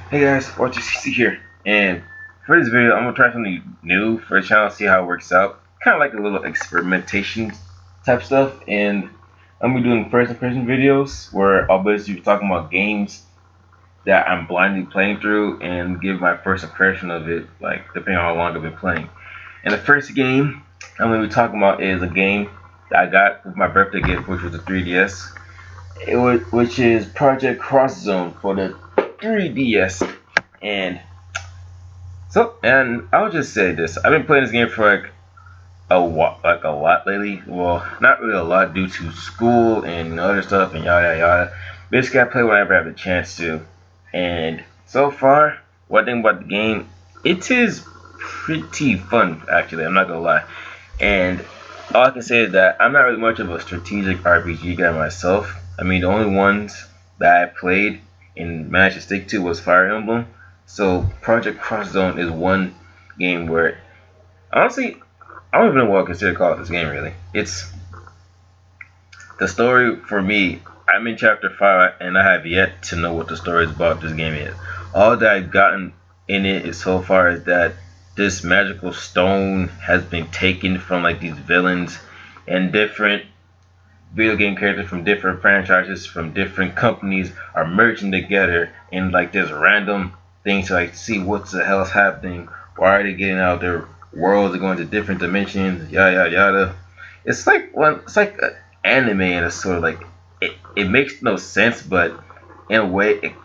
Hey guys, Y2860 here, and for this video, I'm gonna try something new for the channel, see how it works out. Kind of like a little experimentation type stuff, and I'm gonna be doing first-person videos where I'll basically be talking about games that I'm blindly playing through and give my first impression of it, like depending on how long I've been playing. And the first game I'm gonna be talking about is a game that I got with my birthday gift, which was the 3DS. Which is Project Cross Zone for the 3DS. And I'll just say this: I've been playing this game for a lot lately. Well, not really a lot due to school and other stuff and yada yada. Basically, I play whenever I have the chance to. And so far, one thing about the game, it is pretty fun. Actually, I'm not gonna lie. And all I can say is that I'm not really much of a strategic RPG guy myself. I mean, the only ones that I played and managed to stick to was Fire Emblem. So Project Cross Zone is one game where honestly I don't even know what I consider calling this game really. It's the story for me. I'm in chapter 5 and I have yet to know what the story is about this game is. All that I've gotten in it is so far is that this magical stone has been taken from like these villains and different video game characters from different franchises from different companies are merging together in like this random thing to like see what the hell is happening. Why are they getting out? Their worlds are going to different dimensions. Yada yada yada. It's like an anime and it's sort of like it makes no sense, but in a way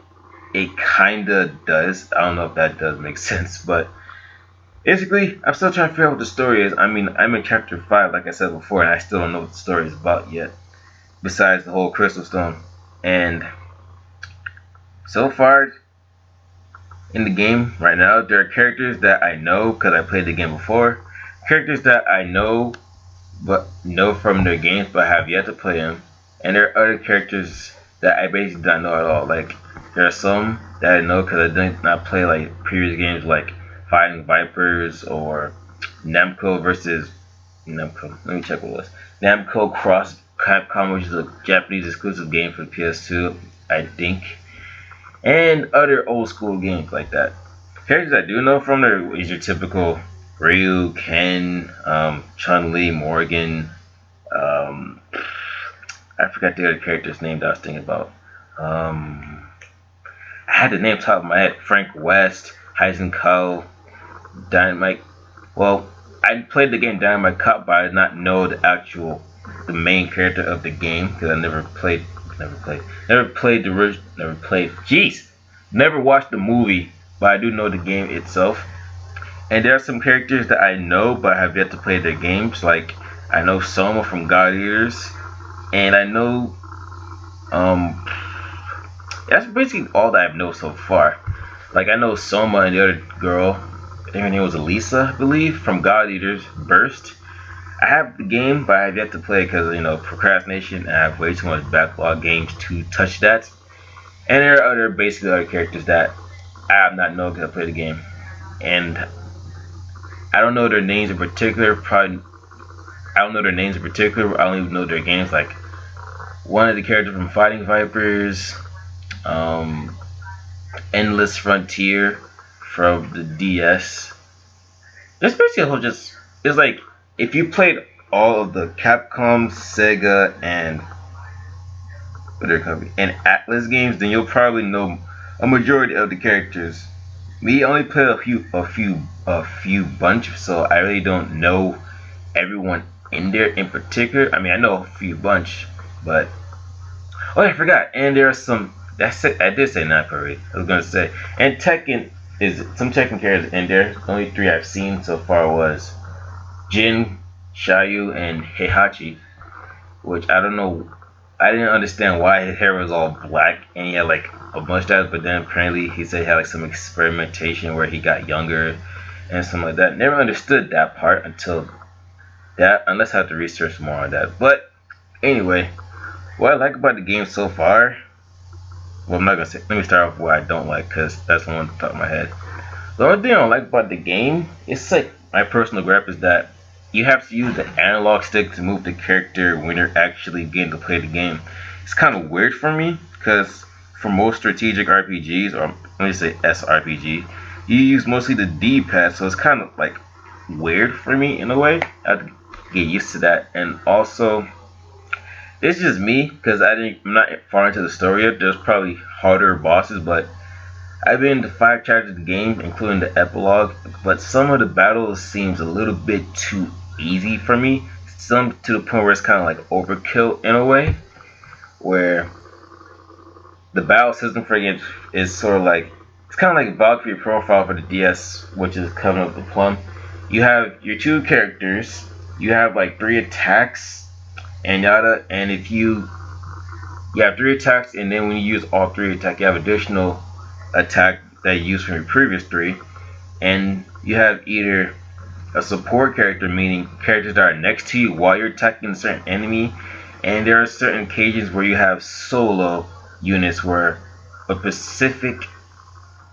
it kinda does. I don't know if that does make sense, but basically, I'm still trying to figure out what the story is. I mean, I'm in chapter 5, like I said before, and I still don't know what the story is about yet besides the whole crystal stone. And so far in the game right now, there are characters that I know because I played the game before, characters that I know from their games but have yet to play them, and there are other characters that I basically don't know at all. Like there are some that I know because I did not play like previous games like Fighting Vipers or Namco versus Namco. Let me check what it was. Namco Cross Capcom, which is a Japanese exclusive game for the PS2, I think, and other old school games like that. Characters I do know from there is your typical Ryu, Ken, Chun Li, Morgan. Um, I forgot the other character's name that I was thinking about. Um, I had the name top of my head. Frank West, Heisenko, Dynamite. Well, I played the game Dynamite Cop, but I did not know the main character of the game because I never watched the movie, but I do know the game itself. And there are some characters that I know, but I have yet to play their games. Like I know Soma from God Eaters, and I know that's basically all that I've known so far. Like I know Soma and the other girl, I think her name was Elisa, I believe, from God Eaters Burst. I have the game, but I have yet to play because procrastination. And I have way too much backlog games to touch that. And there are basically other characters that I have not known because I played the game, and I don't know their names in particular. Probably I don't know their names in particular. I don't even know their games. Like one of the characters from Fighting Vipers, um, Endless Frontier from the DS. This basically just it's like if you played all of the Capcom, Sega, and Atlas games, then you'll probably know a majority of the characters. Me only played a few bunch, so I really don't know everyone in there in particular. I mean, I know a few bunch, but oh, I forgot. And there are some. That's it. I did say not parade. I was gonna say. And Tekken is some Tekken characters in there. The only three I've seen so far was Jin, Shayu, and Heihachi, which I don't know. I didn't understand why his hair was all black and he had like a mustache, but then apparently he said he had like some experimentation where he got younger and something like that. Never understood that part until that, unless I have to research more on that. But anyway, what I like about the game so far, well, I'm not gonna say. Let me start off with what I don't like, because that's the one on the top of my head. The only thing I don't like about the game, it's like my personal gripe is that you have to use the analog stick to move the character when you're actually getting to play the game. It's kind of weird for me because for most strategic RPGs, or let me say SRPG, you use mostly the D-pad, so it's kind of like weird for me in a way. I have to get used to that, and also it's just me because I'm not far into the story yet. There's probably harder bosses, but I've been to 5 chapters of the game, including the epilogue. But some of the battles seems a little bit too easy for me. Some to the point where it's kind of like overkill in a way, where the battle system for it is sort of like it's kind of like Valkyrie Profile for the DS, which is coming up with Plum. You have your 2 characters. You have like 3 attacks and yada. And if you have 3 attacks, and then when you use all 3 attacks, you have additional attack that you use from your previous 3. And you have either a support character, meaning characters that are next to you while you're attacking a certain enemy, and there are certain occasions where you have solo units where a specific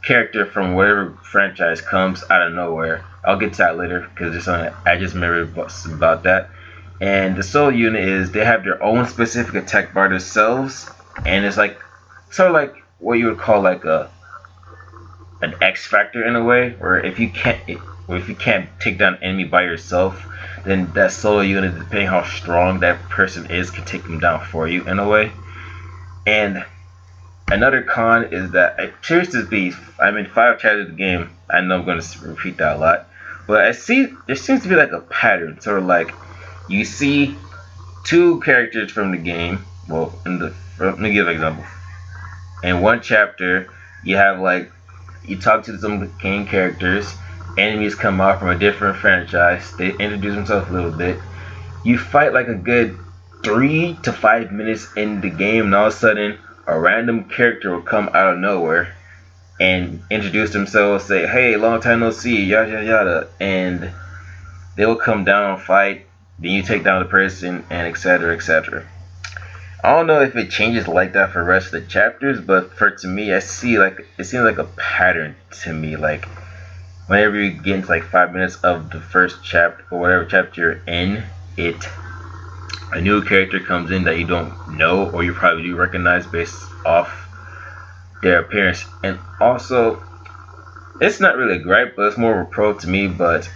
character from whatever franchise comes out of nowhere. I'll get to that later because there's something I just remembered about that. And the solo unit is they have their own specific attack bar themselves, and it's like sort of like what you would call like an X factor in a way, where if you can't take down an enemy by yourself, then that solo unit, depending how strong that person is, can take them down for you in a way. And another con is that it appears to be, I'm in 5 chapters of the game. I know I'm going to repeat that a lot, but I see there seems to be like a pattern, sort of like you see 2 characters from the game. Well, let me give an example. In 1 chapter, you have like you talk to some game characters. Enemies come out from a different franchise. They introduce themselves a little bit. You fight like a good 3 to 5 minutes in the game, and all of a sudden, a random character will come out of nowhere and introduce themselves, say, "Hey, long time no see," yada yada yada, and they will come down and fight. Then you take down the person, and etc. etc. I don't know if it changes like that for the rest of the chapters, but to me, I see like it seems like a pattern to me. Like whenever you get into like 5 minutes of the first chapter or whatever chapter you're in, a new character comes in that you don't know or you probably do recognize based off their appearance. And also, it's not really a gripe, but it's more of a pro to me. But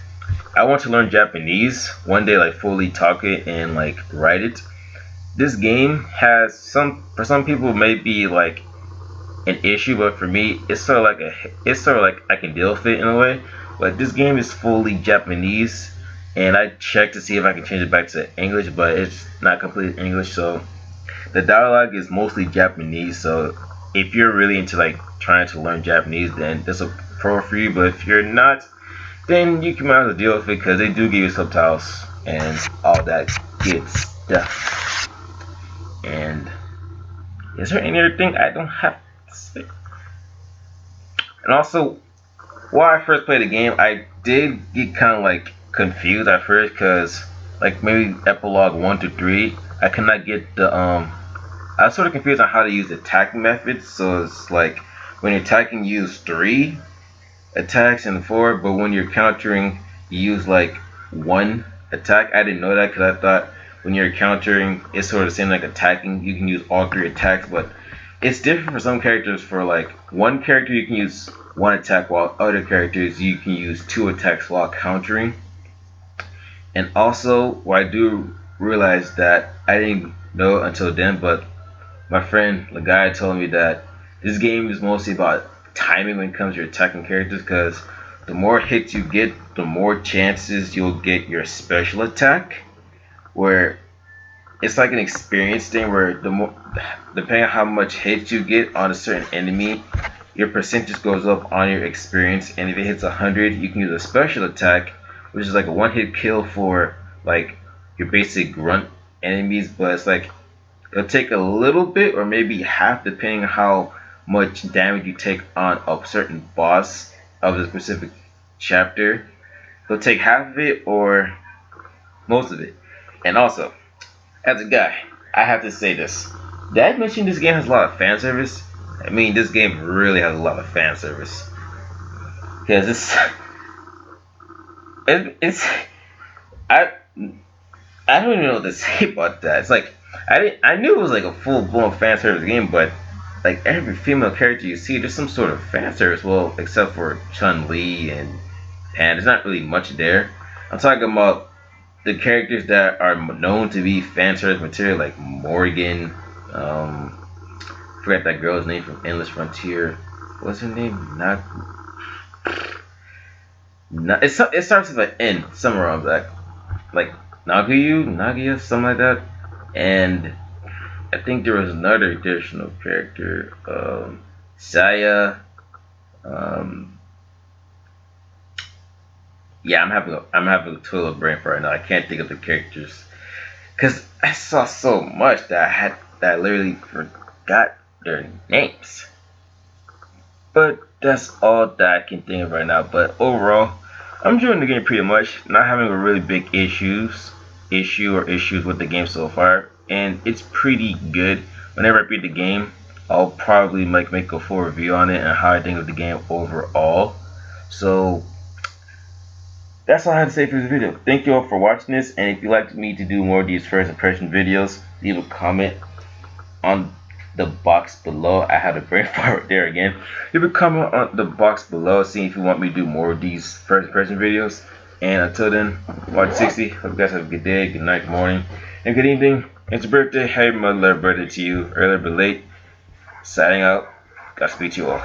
I want to learn Japanese one day, like fully talk it and like write it. This game has for some people it may be like an issue, but for me it's sort of like I can deal with it in a way. But this game is fully Japanese, and I checked to see if I can change it back to English, but it's not completely English, so the dialogue is mostly Japanese. So if you're really into like trying to learn Japanese, then this a pro for you. But if you're not, then you can might as well deal with it because they do give you subtitles and all that good stuff. And is there any other thing I don't have to say? And also, while I first played the game, I did get kind of like confused at first because like maybe epilogue 1 to 3, I could not get the I was sort of confused on how to use attack methods. So it's like when you're attacking, you use 3 attacks and 4, but when you're countering, you use like 1 attack. I didn't know that because I thought when you're countering, it's sort of the same like attacking. You can use all 3 attacks, but it's different for some characters. For like one character, you can use 1 attack, while other characters you can use 2 attacks while countering. And also, what I do realize that I didn't know until then, but my friend, the guy, told me that this game is mostly about timing when it comes to your attacking characters, because the more hits you get, the more chances you'll get your special attack, where it's like an experience thing where the more, depending on how much hits you get on a certain enemy, your percentage goes up on your experience. And if it hits 100, you can use a special attack, which is like a 1-hit kill for like your basic grunt enemies, but it's like it'll take a little bit or maybe half depending on how much damage you take on a certain boss of the specific chapter. It'll take half of it or most of it. And also, as a guy, I have to say this. Did I mention this game has a lot of fan service? I mean, this game really has a lot of fan service. Because it's I don't even know what to say about that. It's like I knew it was like a full blown fan service game, but like every female character you see, there's some sort of fan service. Well, except for Chun-Li and there's not really much there. I'm talking about the characters that are known to be fan service material, like Morgan. Forgot that girl's name from Endless Frontier. What's her name? It starts with an N somewhere on that, like Nagia, something like that. And I think there was another additional character, Saya. Um, yeah, I'm having a total brain for right now. I can't think of the characters because I saw so much that I literally forgot their names. But that's all that I can think of right now. But overall, I'm enjoying the game pretty much. Not having a really big issues with the game so far, and it's pretty good. Whenever I beat the game, I'll probably make a full review on it and how I think of the game overall. So that's all I have to say for this video. Thank you all for watching this, and if you'd like me to do more of these first impression videos, leave a comment on the box below. I had a brain fart there again. Leave a comment on the box below, seeing if you want me to do more of these first impression videos. And until then, Y2860. Hope you guys have a good day, good night, good morning, and good evening. It's your birthday. Happy mother birthday to you, early but late. Signing out. Godspeed to you all.